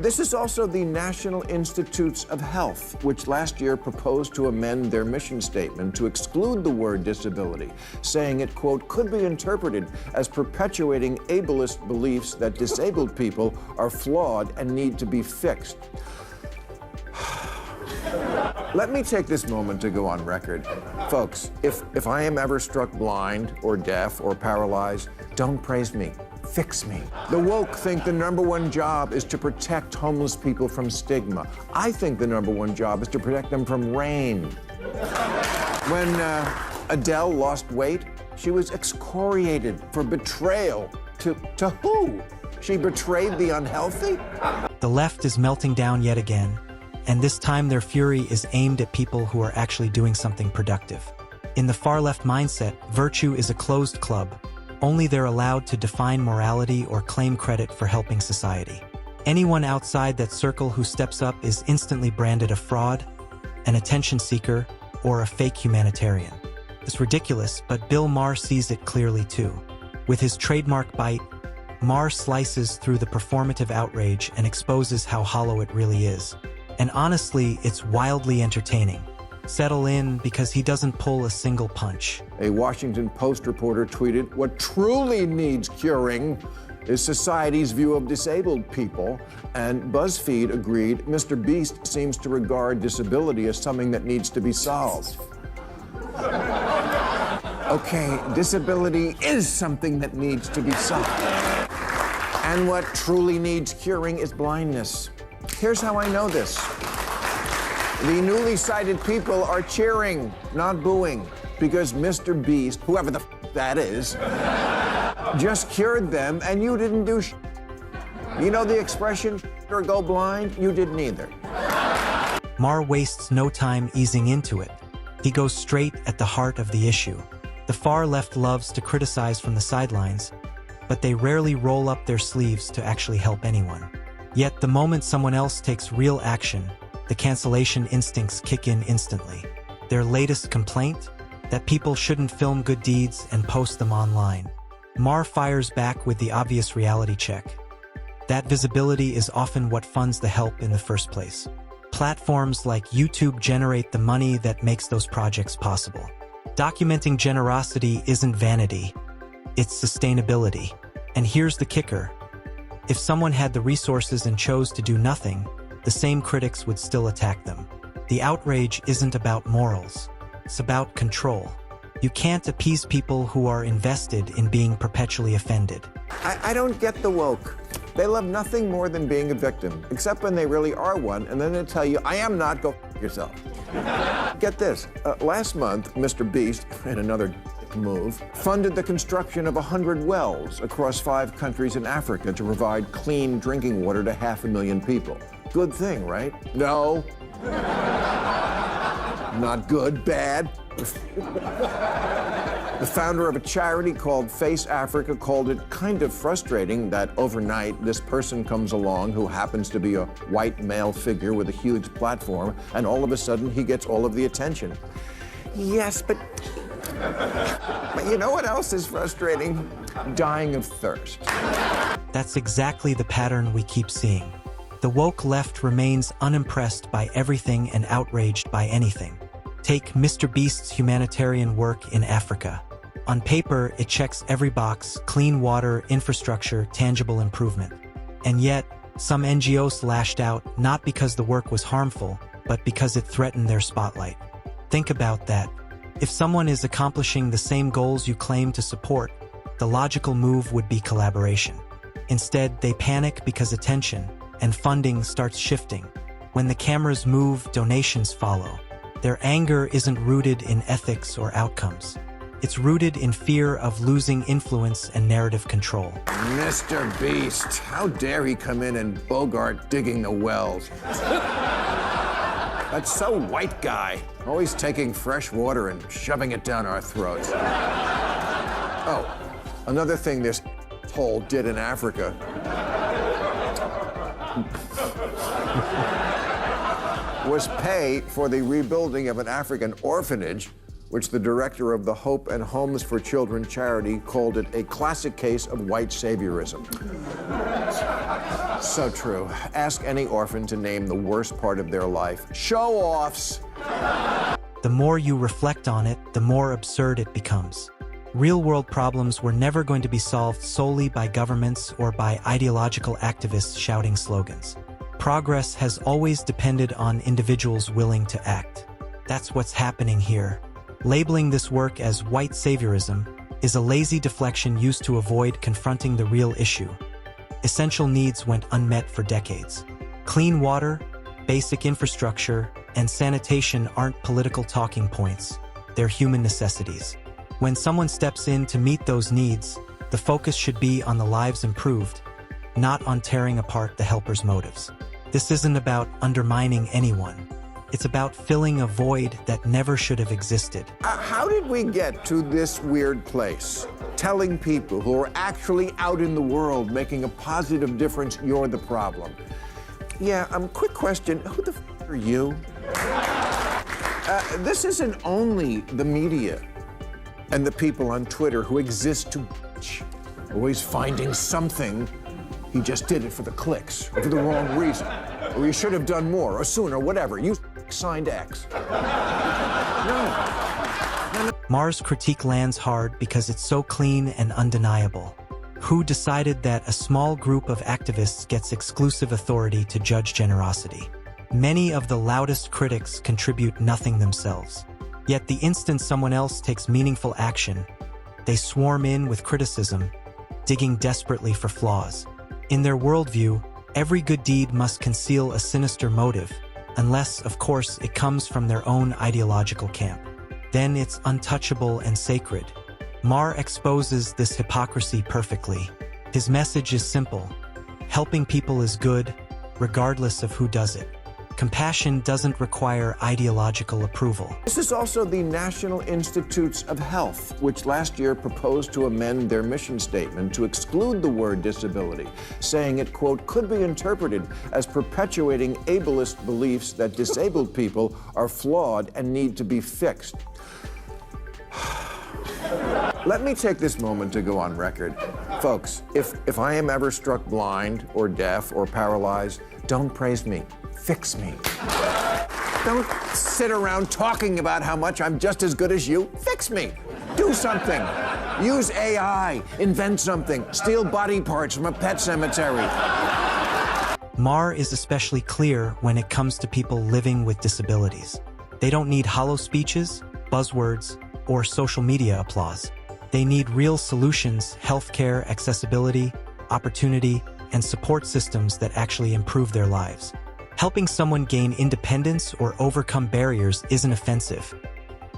This is also the National Institutes of Health, which last year proposed to amend their mission statement to exclude the word disability, saying it, quote, could be interpreted as perpetuating ableist beliefs that disabled people are flawed and need to be fixed. Let me take this moment to go on record. Folks, if I am ever struck blind or deaf or paralyzed, don't praise me. Fix me. The woke think the #1 job is to protect homeless people from stigma. I think the #1 job is to protect them from rain. When Adele lost weight, she was excoriated for betrayal. To who? She betrayed the unhealthy? The left is melting down yet again, and this time their fury is aimed at people who are actually doing something productive. In the far-left mindset, virtue is a closed club. Only they're allowed to define morality or claim credit for helping society. Anyone outside that circle who steps up is instantly branded a fraud, an attention seeker, or a fake humanitarian. It's ridiculous, but Bill Maher sees it clearly too. With his trademark bite, Maher slices through the performative outrage and exposes how hollow it really is. And honestly, it's wildly entertaining. Settle in, because he doesn't pull a single punch. A Washington Post reporter tweeted, "What truly needs curing is society's view of disabled people." And BuzzFeed agreed, MrBeast seems to regard disability as something that needs to be solved. Okay, disability is something that needs to be solved. And what truly needs curing is blindness. Here's how I know this. The newly sighted people are cheering, not booing, because MrBeast, whoever the that is, just cured them and you didn't do sh**. You know the expression, or go blind? You didn't either. Maher wastes no time easing into it. He goes straight at the heart of the issue. The far left loves to criticize from the sidelines, but they rarely roll up their sleeves to actually help anyone. Yet the moment someone else takes real action, the cancellation instincts kick in instantly. Their latest complaint? That people shouldn't film good deeds and post them online. Maher fires back with the obvious reality check. That visibility is often what funds the help in the first place. Platforms like YouTube generate the money that makes those projects possible. Documenting generosity isn't vanity, it's sustainability. And here's the kicker. If someone had the resources and chose to do nothing, the same critics would still attack them. The outrage isn't about morals. It's about control. You can't appease people who are invested in being perpetually offended. I don't get the woke. They love nothing more than being a victim, except when they really are one, and then they tell you, I am not, go f*** yourself. Get this, last month, MrBeast, in another move, funded the construction of 100 wells across 5 countries in Africa to provide clean drinking water to 500,000 people. Good thing, right? No. Not good, bad. The founder of a charity called Face Africa called it kind of frustrating that overnight this person comes along who happens to be a white male figure with a huge platform, and all of a sudden he gets all of the attention. Yes, but you know what else is frustrating? Dying of thirst. That's exactly the pattern we keep seeing. The woke left remains unimpressed by everything and outraged by anything. Take MrBeast's humanitarian work in Africa. On paper, it checks every box: clean water, infrastructure, tangible improvement. And yet, some NGOs lashed out not because the work was harmful, but because it threatened their spotlight. Think about that. If someone is accomplishing the same goals you claim to support, the logical move would be collaboration. Instead, they panic because attention and funding starts shifting. When the cameras move, donations follow. Their anger isn't rooted in ethics or outcomes. It's rooted in fear of losing influence and narrative control. MrBeast, how dare he come in and bogart digging the wells? That's so white guy, always taking fresh water and shoving it down our throats. Oh, another thing this hole did in Africa was pay for the rebuilding of an African orphanage, which the director of the Hope and Homes for Children charity called it a classic case of white saviorism. So true. Ask any orphan to name the worst part of their life. Show-offs. The more you reflect on it, the more absurd it becomes. Real-world problems were never going to be solved solely by governments or by ideological activists shouting slogans. Progress has always depended on individuals willing to act. That's what's happening here. Labeling this work as white saviorism is a lazy deflection used to avoid confronting the real issue. Essential needs went unmet for decades. Clean water, basic infrastructure, and sanitation aren't political talking points. They're human necessities. When someone steps in to meet those needs, the focus should be on the lives improved, not on tearing apart the helper's motives. This isn't about undermining anyone. It's about filling a void that never should have existed. How did we get to this weird place? Telling people who are actually out in the world making a positive difference, you're the problem. Yeah, quick question, who the f are you? This isn't only the media and the people on Twitter who exist to bitch, always finding something. He just did it for the clicks, or for the wrong reason, or you should have done more, or sooner, or whatever. You signed X. No. Maher's critique lands hard because it's so clean and undeniable. Who decided that a small group of activists gets exclusive authority to judge generosity? Many of the loudest critics contribute nothing themselves. Yet the instant someone else takes meaningful action, they swarm in with criticism, digging desperately for flaws. In their worldview, every good deed must conceal a sinister motive, unless, of course, it comes from their own ideological camp. Then it's untouchable and sacred. Maher exposes this hypocrisy perfectly. His message is simple. Helping people is good, regardless of who does it. Compassion doesn't require ideological approval. This is also the National Institutes of Health, which last year proposed to amend their mission statement to exclude the word disability, saying it, quote, could be interpreted as perpetuating ableist beliefs that disabled people are flawed and need to be fixed. Let me take this moment to go on record. Folks, if I am ever struck blind or deaf or paralyzed, don't praise me. Fix me. Don't sit around talking about how much I'm just as good as you. Fix me. Do something. Use AI. Invent something. Steal body parts from a pet cemetery. Maher is especially clear when it comes to people living with disabilities. They don't need hollow speeches, buzzwords, or social media applause. They need real solutions, healthcare, accessibility, opportunity, and support systems that actually improve their lives. Helping someone gain independence or overcome barriers isn't offensive.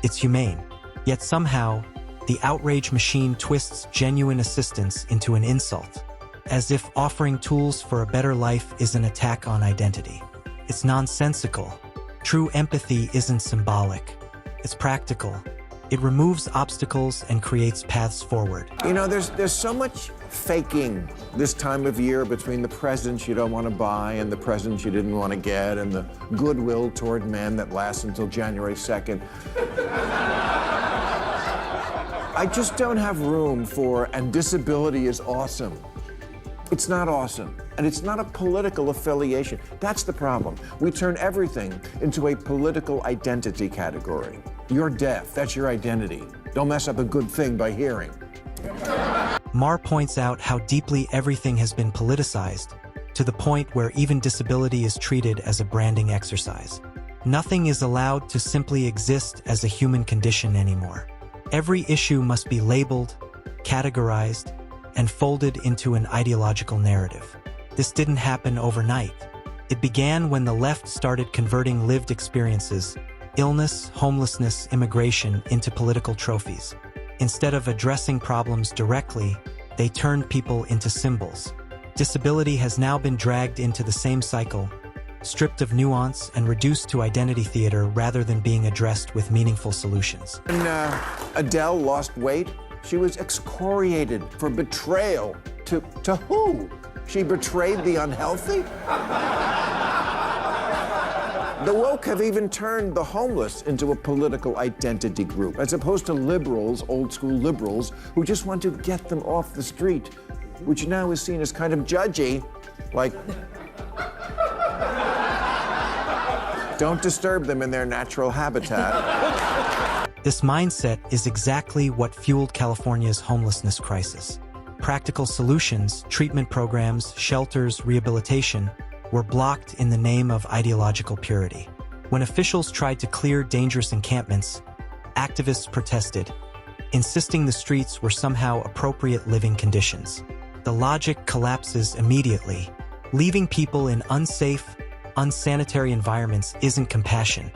It's humane. Yet somehow, the outrage machine twists genuine assistance into an insult, as if offering tools for a better life is an attack on identity. It's nonsensical. True empathy isn't symbolic. It's practical. It removes obstacles and creates paths forward. You know, there's so much faking this time of year between the presents you don't want to buy and the presents you didn't want to get and the goodwill toward men that lasts until January 2nd. I just don't have room for, and disability is awesome. It's not awesome, and it's not a political affiliation. That's the problem. We turn everything into a political identity category. You're deaf, that's your identity. Don't mess up a good thing by hearing. Maher points out how deeply everything has been politicized, to the point where even disability is treated as a branding exercise. Nothing is allowed to simply exist as a human condition anymore. Every issue must be labeled, categorized, and folded into an ideological narrative. This didn't happen overnight. It began when the left started converting lived experiences, illness, homelessness, immigration, into political trophies. Instead of addressing problems directly, they turned people into symbols. Disability has now been dragged into the same cycle, stripped of nuance and reduced to identity theater rather than being addressed with meaningful solutions. When Adele lost weight, she was excoriated for betrayal. To who? She betrayed the unhealthy? The woke have even turned the homeless into a political identity group, as opposed to liberals, old school liberals, who just want to get them off the street, which now is seen as kind of judgy. Like, don't disturb them in their natural habitat. This mindset is exactly what fueled California's homelessness crisis. Practical solutions, treatment programs, shelters, rehabilitation were blocked in the name of ideological purity. When officials tried to clear dangerous encampments, activists protested, insisting the streets were somehow appropriate living conditions. The logic collapses immediately. Leaving people in unsafe, unsanitary environments isn't compassion.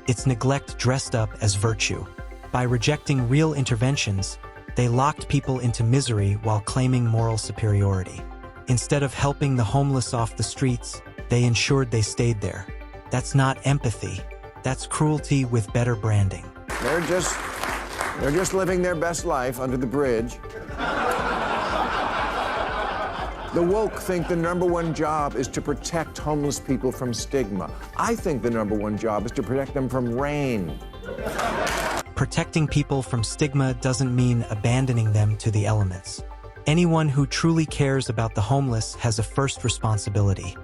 It's neglect dressed up as virtue. By rejecting real interventions, they locked people into misery while claiming moral superiority. Instead of helping the homeless off the streets, they ensured they stayed there. That's not empathy. That's cruelty with better branding. They're just living their best life under the bridge. The woke think the #1 job is to protect homeless people from stigma. I think the #1 job is to protect them from rain. Protecting people from stigma doesn't mean abandoning them to the elements. Anyone who truly cares about the homeless has a first responsibility: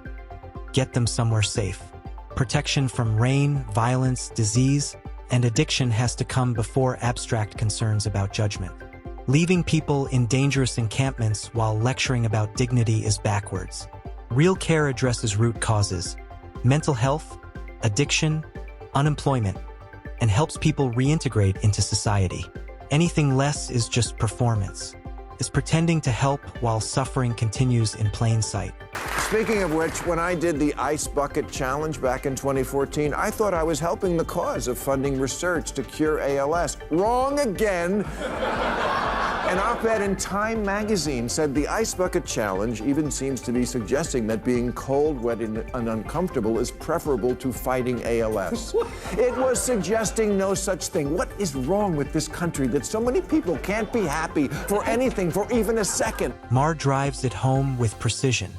get them somewhere safe. Protection from rain, violence, disease, and addiction has to come before abstract concerns about judgment. Leaving people in dangerous encampments while lecturing about dignity is backwards. Real care addresses root causes: mental health, addiction, unemployment, and helps people reintegrate into society. Anything less is just performance. It's pretending to help while suffering continues in plain sight. Speaking of which, when I did the Ice Bucket Challenge back in 2014, I thought I was helping the cause of funding research to cure ALS. Wrong again. An op-ed in Time magazine said the Ice Bucket Challenge even seems to be suggesting that being cold, wet, and uncomfortable is preferable to fighting ALS. It was suggesting no such thing. What is wrong with this country that so many people can't be happy for anything for even a second? Maher drives it home with precision.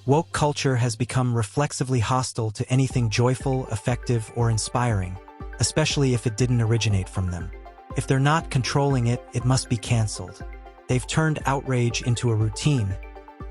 Woke culture has become reflexively hostile to anything joyful, effective, or inspiring, especially if it didn't originate from them. If they're not controlling it, it must be canceled. They've turned outrage into a routine,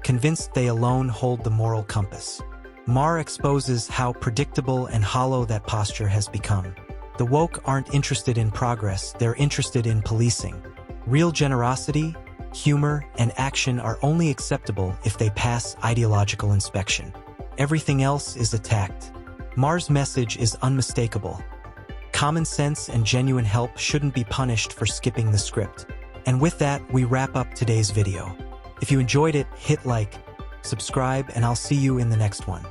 convinced they alone hold the moral compass. Maher exposes how predictable and hollow that posture has become. The woke aren't interested in progress, they're interested in policing. Real generosity, humor, and action are only acceptable if they pass ideological inspection. Everything else is attacked. Maher's message is unmistakable. Common sense and genuine help shouldn't be punished for skipping the script. And with that, we wrap up today's video. If you enjoyed it, hit like, subscribe, and I'll see you in the next one.